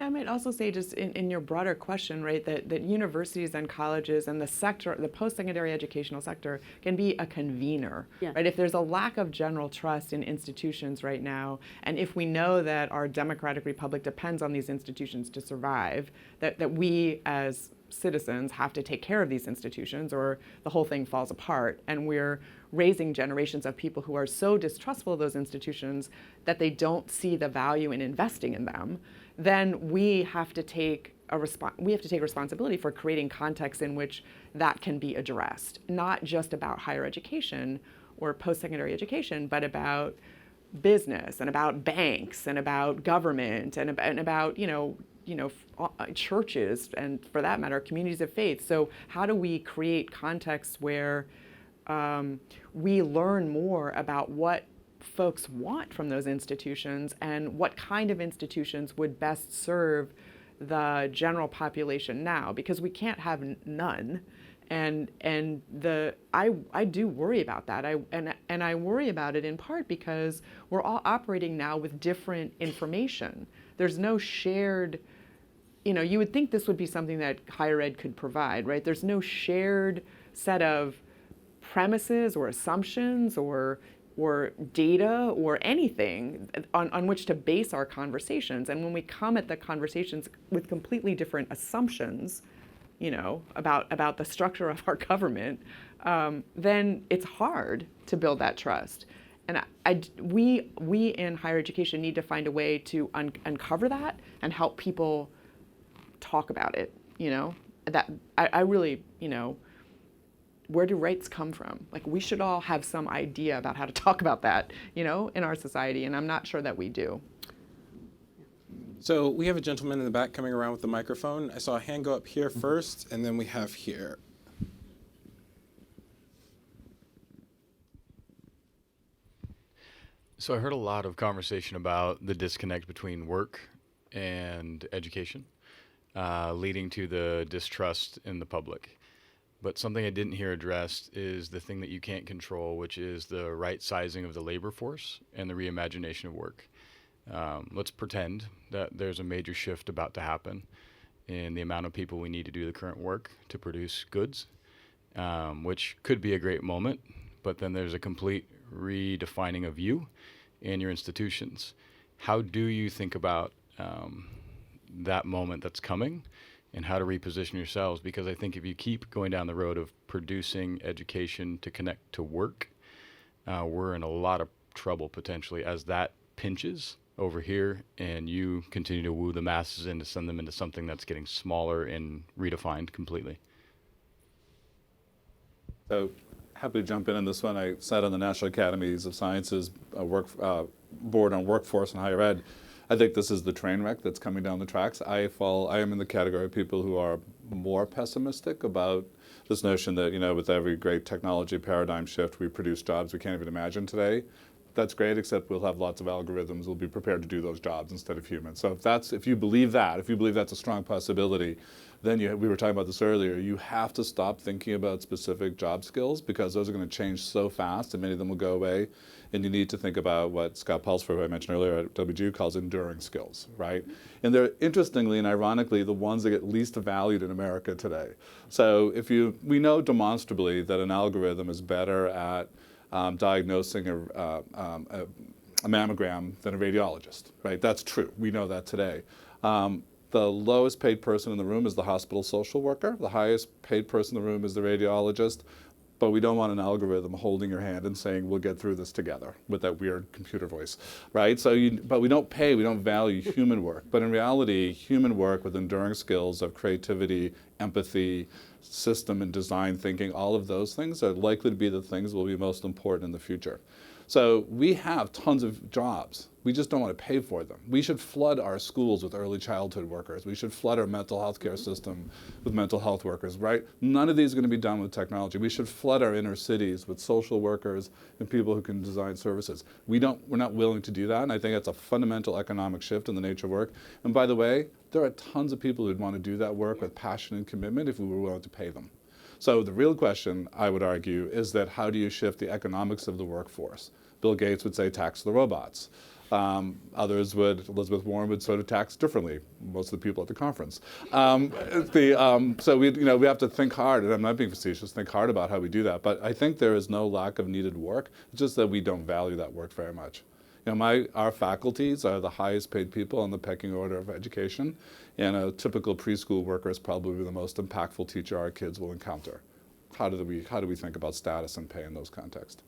I might also say, just in your broader question, right, that universities and colleges and the sector, the post-secondary educational sector, can be a convener, Yeah. right? If there's a lack of general trust in institutions right now, and if we know that our democratic republic depends on these institutions to survive, that we as citizens have to take care of these institutions or the whole thing falls apart, and we're raising generations of people who are so distrustful of those institutions that they don't see the value in investing in them, then we have to take responsibility for creating contexts in which that can be addressed, not just about higher education or post-secondary education, but about business and about banks and about government and about churches, and for that matter, communities of faith. So how do we create contexts where we learn more about what folks want from those institutions and what kind of institutions would best serve the general population now? Because we can't have none. And I do worry about that. I worry about it in part because we're all operating now with different information. There's no shared, you would think this would be something that higher ed could provide, right? There's no shared set of premises or assumptions or data or anything on which to base our conversations. And when we come at the conversations with completely different assumptions, about the structure of our government, then it's hard to build that trust. And we in higher education need to find a way to uncover that and help people talk about it. That I really, where do rights come from? Like, we should all have some idea about how to talk about that, in our society, and I'm not sure that we do. So we have a gentleman in the back coming around with the microphone. I saw a hand go up here first, and then we have here. So I heard a lot of conversation about the disconnect between work and education, leading to the distrust in the public. But something I didn't hear addressed is the thing that you can't control, which is the right sizing of the labor force and the reimagination of work. Let's pretend that there's a major shift about to happen in the amount of people we need to do the current work to produce goods, which could be a great moment, but then there's a complete redefining of you and your institutions. How do you think about that moment that's coming and how to reposition yourselves? Because I think if you keep going down the road of producing education to connect to work, we're in a lot of trouble potentially as that pinches over here and you continue to woo the masses and to send them into something that's getting smaller and redefined completely. So happy to jump in on this one. I sat on the National Academies of Sciences board on workforce and higher ed. I think this is the train wreck that's coming down the tracks. I am in the category of people who are more pessimistic about this notion that, with every great technology paradigm shift, we produce jobs we can't even imagine today. That's great, except we'll have lots of algorithms. We'll be prepared to do those jobs instead of humans. So if you believe that's a strong possibility, then we were talking about this earlier, you have to stop thinking about specific job skills because those are going to change so fast and many of them will go away. And you need to think about what Scott Pulsford, who I mentioned earlier at WGU, calls enduring skills, right? And they're, interestingly and ironically, the ones that get least valued in America today. So we know demonstrably that an algorithm is better at diagnosing a mammogram than a radiologist, right? That's true. We know that today. The lowest paid person in the room is the hospital social worker. The highest paid person in the room is the radiologist. But we don't want an algorithm holding your hand and saying, we'll get through this together with that weird computer voice, right? But we don't value human work. But in reality, human work with enduring skills of creativity, empathy, system and design thinking, all of those things are likely to be the things that will be most important in the future. So we have tons of jobs. We just don't want to pay for them. We should flood our schools with early childhood workers. We should flood our mental health care system with mental health workers, right? None of these are going to be done with technology. We should flood our inner cities with social workers and people who can design services. We're not willing to do that, and I think that's a fundamental economic shift in the nature of work. And by the way, there are tons of people who'd want to do that work with passion and commitment if we were willing to pay them. So the real question, I would argue, is that how do you shift the economics of the workforce? Bill Gates would say tax the robots. Elizabeth Warren would sort of tax differently, most of the people at the conference. So we have to think hard, and I'm not being facetious, think hard about how we do that. But I think there is no lack of needed work, it's just that we don't value that work very much. Our faculties are the highest paid people on the pecking order of education, and a typical preschool worker is probably the most impactful teacher our kids will encounter. How do we think about status and pay in those contexts?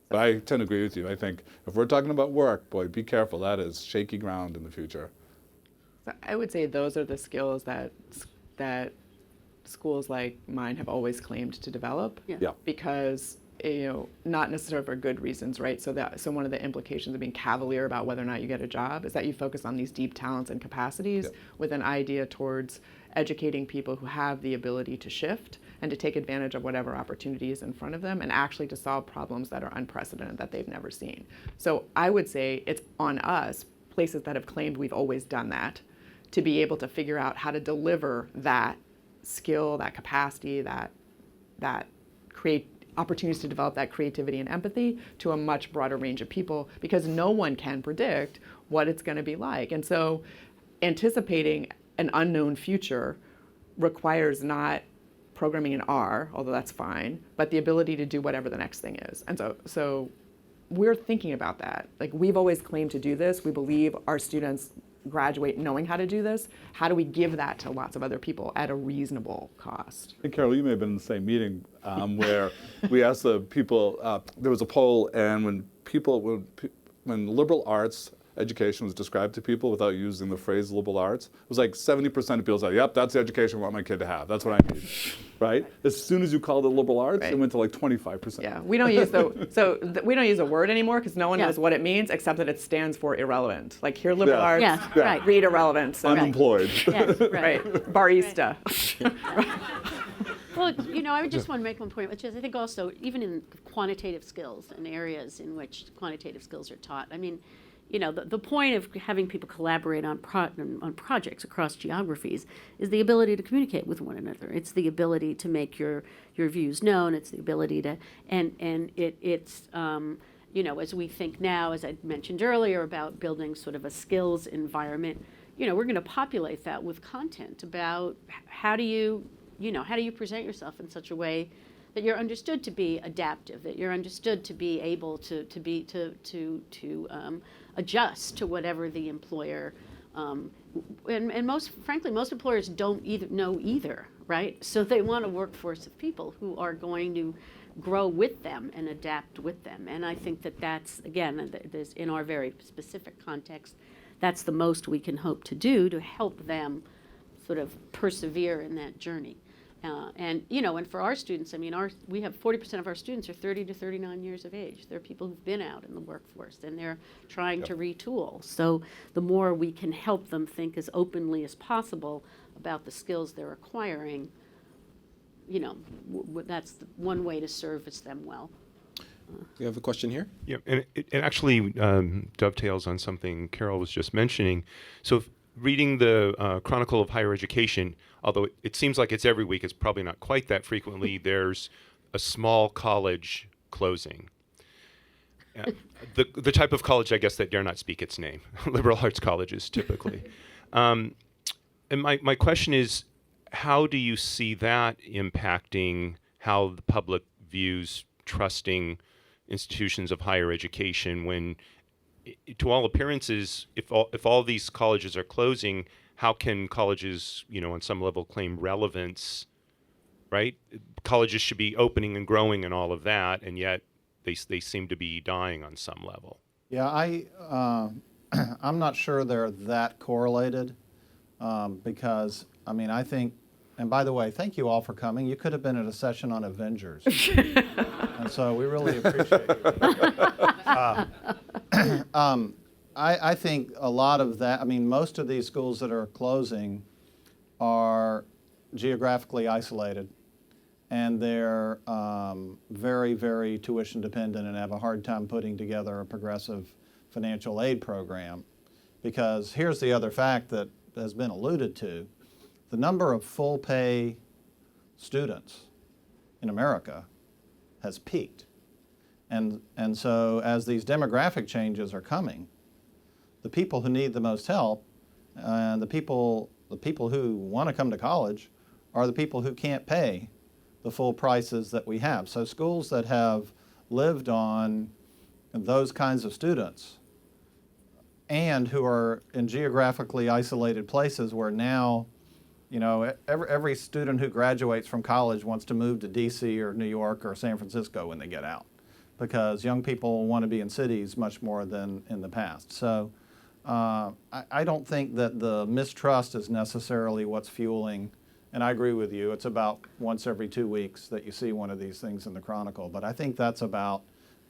But I tend to agree with you. I think if we're talking about work, boy, be careful. That is shaky ground in the future. I would say those are the skills that schools like mine have always claimed to develop. Yeah. Because not necessarily for good reasons, right? So one of the implications of being cavalier about whether or not you get a job is that you focus on these deep talents and capacities with an idea towards educating people who have the ability to shift and to take advantage of whatever opportunity is in front of them and actually to solve problems that are unprecedented that they've never seen. So I would say it's on us, places that have claimed we've always done that, to be able to figure out how to deliver that skill, that capacity, that create opportunities to develop that creativity and empathy to a much broader range of people, because no one can predict what it's going to be like. And so anticipating an unknown future requires not programming in R, although that's fine, but the ability to do whatever the next thing is. And so we're thinking about that. Like, we've always claimed to do this. We believe our students graduate knowing how to do this. How do we give that to lots of other people at a reasonable cost? Hey, Carol, you may have been in the same meeting where we asked the people, there was a poll, and when liberal arts education was described to people without using the phrase liberal arts, it was like 70% of people said, yep, that's the education I want my kid to have. That's what I need, right? As soon as you called it liberal arts, it went to like 25%. Yeah, we don't use we don't use a word anymore because no one knows what it means except that it stands for irrelevant. Like, here, liberal arts, right. read irrelevant. So Unemployed. Yes, right, barista. Well, I would just want to make one point, which is I think also even in quantitative skills and areas in which quantitative skills are taught, I mean, the point of having people collaborate on projects across geographies is the ability to communicate with one another. It's the ability to make your views known. It's the ability to, it's as we think now, as I mentioned earlier, about building sort of a skills environment, we're going to populate that with content about how do you present yourself in such a way that you're understood to be adaptive, that you're understood to be able to adjust to whatever the employer, and most employers don't know either, right? So they want a workforce of people who are going to grow with them and adapt with them. And I think that's, again, in our very specific context, that's the most we can hope to do to help them sort of persevere in that journey. And for our students, I mean, we have 40% of our students are 30 to 39 years of age. They're people who've been out in the workforce and they're trying to retool. So the more we can help them think as openly as possible about the skills they're acquiring, that's one way to service them well. We have a question here. Yeah, and it actually dovetails on something Carol was just mentioning. So reading the Chronicle of Higher Education, although it seems like it's every week, it's probably not quite that frequently, there's a small college closing. The type of college, I guess, that dare not speak its name, liberal arts colleges typically. And my question is, how do you see that impacting how the public views trusting institutions of higher education when, to all appearances, if all these colleges are closing, how can colleges, on some level claim relevance, right? Colleges should be opening and growing and all of that, and yet they seem to be dying on some level. Yeah, I'm not sure they're that correlated because, I mean, I think, and by the way, thank you all for coming. You could have been at a session on Avengers. And so we really appreciate it. I think a lot of that, I mean, most of these schools that are closing are geographically isolated, and they're very, very tuition dependent and have a hard time putting together a progressive financial aid program. Because here's the other fact that has been alluded to. The number of full pay students in America has peaked. And so as these demographic changes are coming, the people who need the most help and the people who want to come to college are the people who can't pay the full prices that we have. So schools that have lived on those kinds of students and who are in geographically isolated places where now, every student who graduates from college wants to move to DC or New York or San Francisco when they get out, because young people want to be in cities much more than in the past. So I don't think that the mistrust is necessarily what's fueling, and I agree with you, it's about once every 2 weeks that you see one of these things in the Chronicle, but I think that's about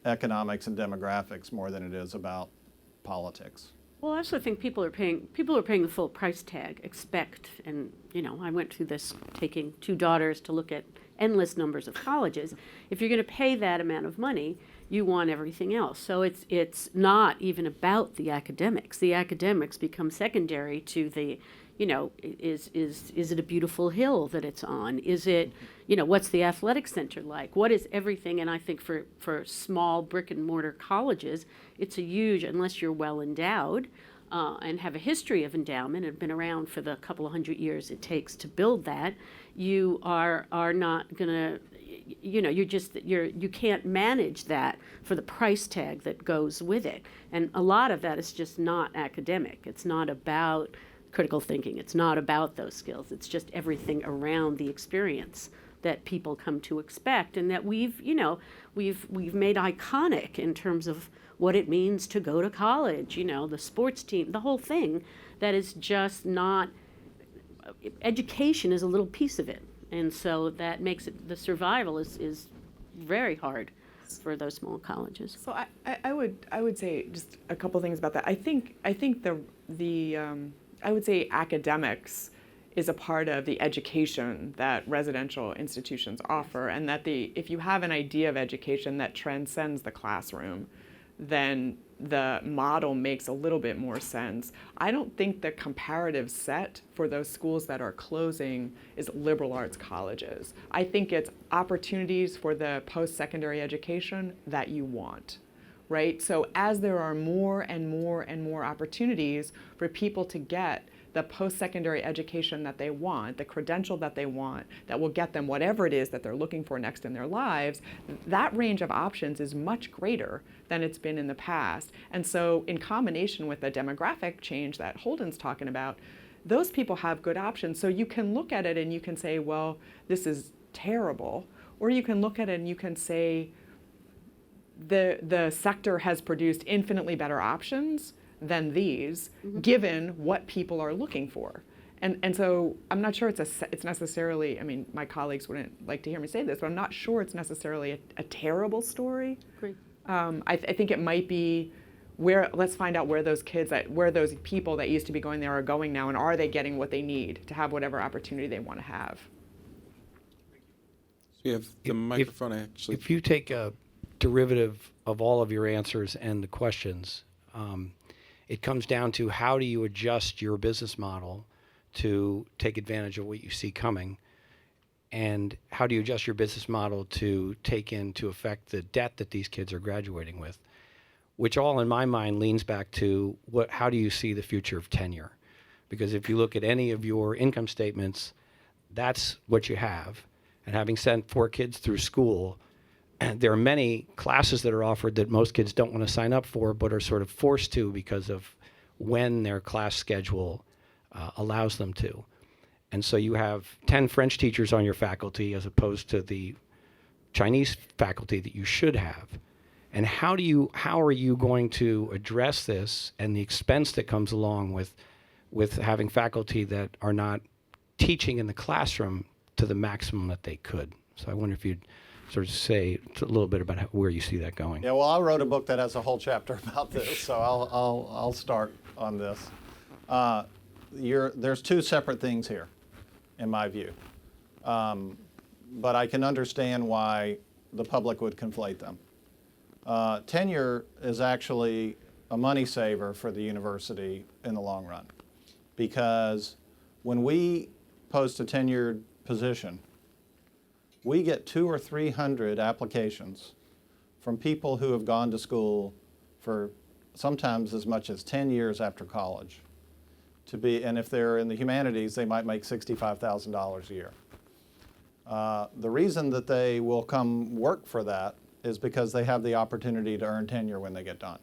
economics and demographics more than it is about politics. Well, I also think people are paying the full price tag, and I went through this taking 2 daughters to look at endless numbers of colleges. If you're going to pay that amount of money, you want everything else. So it's not even about the academics. The academics become secondary to the, is it a beautiful hill that it's on? Is it, what's the athletic center like? What is everything? And I think for small brick and mortar colleges, it's a huge, unless you're well endowed and have a history of endowment and have been around for the couple of hundred years it takes to build that, you are not going to, you can't manage that for the price tag that goes with it. And a lot of that is just not academic. It's not about critical thinking. It's not about those skills. It's just everything around the experience that people come to expect, and that we've made iconic in terms of what it means to go to college, the sports team, the whole thing. That is just not, education is a little piece of it. And so that makes it, the survival is very hard for those small colleges. So I would say just a couple things about that. I think the I would say academics is a part of the education that residential institutions offer, and that if you have an idea of education that transcends the classroom, then the model makes a little bit more sense. I don't think the comparative set for those schools that are closing is liberal arts colleges. I think it's opportunities for the post-secondary education that you want, right? So as there are more and more and more opportunities for people to get the post-secondary education that they want, the credential that they want, that will get them whatever it is that they're looking for next in their lives, that range of options is much greater than it's been in the past. And so in combination with the demographic change that Holden's talking about, those people have good options. So you can look at it and you can say, well, this is terrible. Or you can look at it and you can say, the sector has produced infinitely better options than these, given what people are looking for. And so I'm not sure it's necessarily, I mean, my colleagues wouldn't like to hear me say this, but I'm not sure it's necessarily a terrible story. Great. I think it might be let's find out where those people that used to be going there are going now, and are they getting what they need to have whatever opportunity they want to have. So we have the microphone actually. If you take a derivative of all of your answers and the questions, it comes down to how do you adjust your business model to take advantage of what you see coming, and how do you adjust your business model to take into effect the debt that these kids are graduating with, which all in my mind leans back to how do you see the future of tenure? Because if you look at any of your income statements, that's what you have. And having sent 4 kids through school, there are many classes that are offered that most kids don't want to sign up for, but are sort of forced to because of when their class schedule allows them to. And so you have 10 French teachers on your faculty as opposed to the Chinese faculty that you should have. And how are you going to address this and the expense that comes along with having faculty that are not teaching in the classroom to the maximum that they could? So I wonder if you'd sort of say a little bit about where you see that going. Yeah, well, I wrote a book that has a whole chapter about this, so I'll start on this. There's 2 separate things here, in my view, but I can understand why the public would conflate them. Tenure is actually a money saver for the university in the long run, because when we post a tenured position, we get 200 or 300 applications from people who have gone to school for sometimes as much as 10 years after college. And if they're in the humanities, they might make $65,000 a year. The reason that they will come work for that is because they have the opportunity to earn tenure when they get done.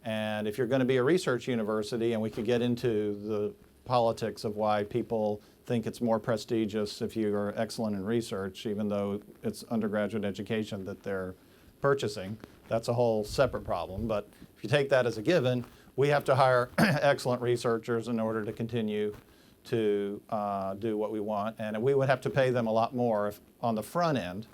And if you're going to be a research university, and we could get into the politics of why people think it's more prestigious if you are excellent in research, even though it's undergraduate education that they're purchasing. That's a whole separate problem. But if you take that as a given, we have to hire excellent researchers in order to continue to do what we want. And we would have to pay them a lot more on the front end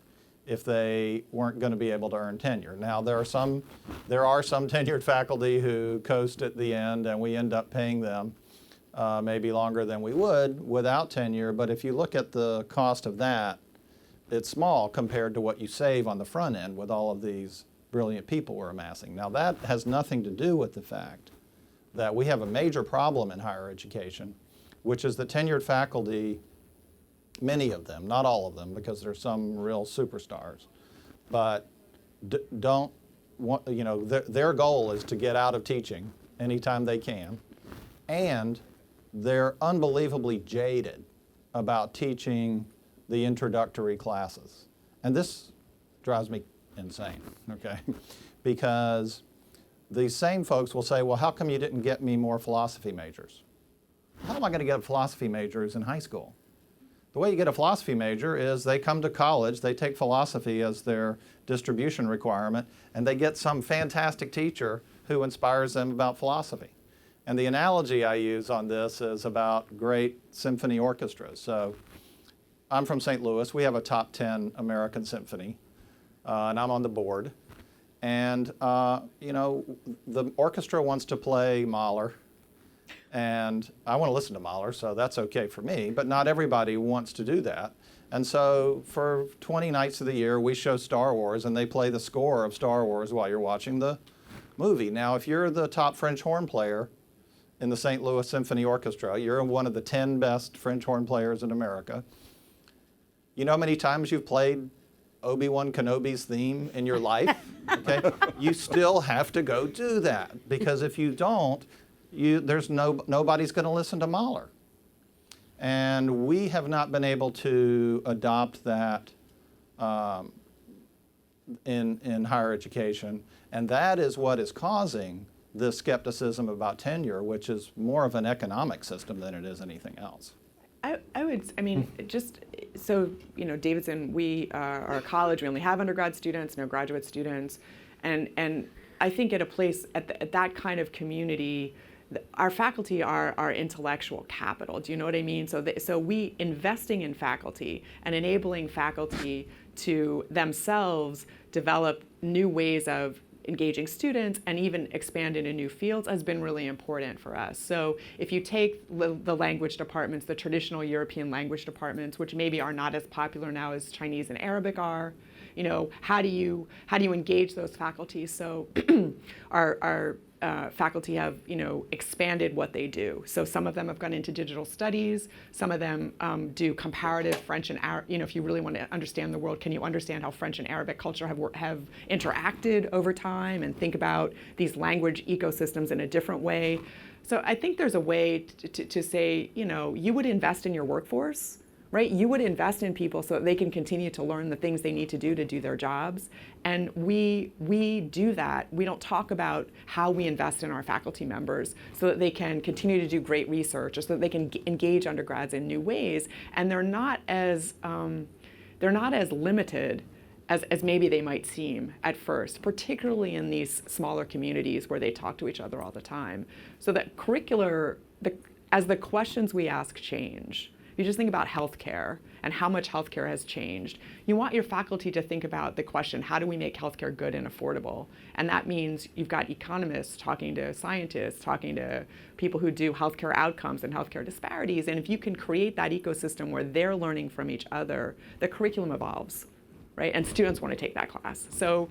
if they weren't going to be able to earn tenure. Now, there are some tenured faculty who coast at the end, and we end up paying them maybe longer than we would without tenure, but if you look at the cost of that, it's small compared to what you save on the front end with all of these brilliant people we're amassing. Now, that has nothing to do with the fact that we have a major problem in higher education, which is that tenured faculty, many of them, not all of them, because there's some real superstars, but don't want, their goal is to get out of teaching anytime they can, and they're unbelievably jaded about teaching the introductory classes. And this drives me insane, okay? Because these same folks will say, well, how come you didn't get me more philosophy majors? How am I going to get philosophy majors in high school? The way you get a philosophy major is they come to college, they take philosophy as their distribution requirement, and they get some fantastic teacher who inspires them about philosophy. And the analogy I use on this is about great symphony orchestras. So I'm from St. Louis. We have a top 10 American symphony, and I'm on the board. And, the orchestra wants to play Mahler, And I want to listen to Mahler, so that's okay for me, but not everybody wants to do that. And so for 20 nights of the year, we show Star Wars, and they play the score of Star Wars while you're watching the movie. Now, if you're the top French horn player in the St. Louis Symphony Orchestra, you're one of the 10 best French horn players in America. You know how many times you've played Obi-Wan Kenobi's theme in your life? Okay? You still have to go do that, because if you don't, nobody's going to listen to Mahler. And we have not been able to adopt that in higher education. And that is what is causing the skepticism about tenure, which is more of an economic system than it is anything else. I mean, just so, Davidson, we are a college, we only have undergrad students, no graduate students. And I think at a place, at that kind of community, our faculty are our intellectual capital. Do you know what I mean? So we investing in faculty and enabling faculty to themselves develop new ways of engaging students and even expand into new fields has been really important for us. So if you take the language departments, the traditional European language departments, which maybe are not as popular now as Chinese and Arabic are, how do you engage those faculty? So our faculty have expanded what they do. So some of them have gone into digital studies. Some of them do comparative French and Arabic. If you really want to understand the world, can you understand how French and Arabic culture have interacted over time and think about these language ecosystems in a different way? So I think there's a way to say, you would invest in your workforce, right? You would invest in people so that they can continue to learn the things they need to do their jobs. And we do that. We don't talk about how we invest in our faculty members so that they can continue to do great research or so that they can engage undergrads in new ways. And they're not as limited as maybe they might seem at first, particularly in these smaller communities where they talk to each other all the time. So that as the questions we ask change, you just think about healthcare and how much healthcare has changed. You want your faculty to think about the question, how do we make healthcare good and affordable? And that means you've got economists talking to scientists, talking to people who do healthcare outcomes and healthcare disparities. And if you can create that ecosystem where they're learning from each other, the curriculum evolves, right? And students want to take that class. So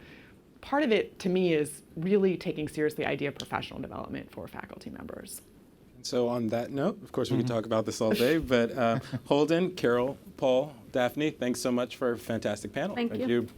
part of it, to me, is really taking seriously the idea of professional development for faculty members. So on that note, of course, we could talk about this all day, but Holden, Carol, Paul, Daphne, thanks so much for a fantastic panel. Thank you. Thank you.